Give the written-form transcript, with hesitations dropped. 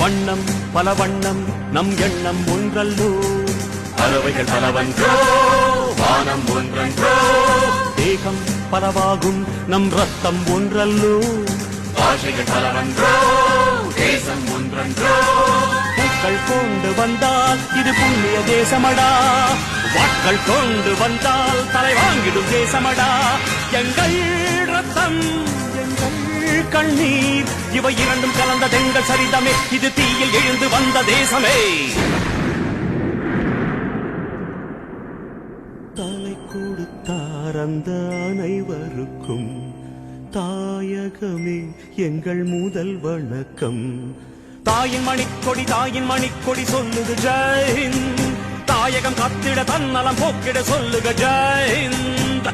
வண்ணம் பல வண்ணம் நம் எண்ணம் ஒன்றல்லோ பறவைகள் பலவன்றோ வானம் ஒன்றன்றோ தேகம் பலவாகும் நம் ரத்தம் ஒன்றல்லோ பாஷைகள் பலவன்றோ தேசம் ஒன்றன்றோ பூக்கள் கொண்டு வந்தால் இது புண்ணிய தேசமடா வாட்கள் கொண்டு வந்தால் தலை வாங்கிடும் தேசமடா எங்கள் ரத்தம் எங்கள் கண்ணீர் இவை இரண்டும் கலந்த தெங்கள் சரிதமே இது தீயில் எழுந்து வந்த தேசமே தலை கொடுத்தார் அந்த அனைவருக்கும் தாயகமே எங்கள் முதல் வணக்கம் தாயின் மணிக்கொடி சொல்லுது ஜெய் ஹிந்த் தாயகம் காத்திட தன்னலம் போக்கிட சொல்லுக ஜெய் ஹிந்த்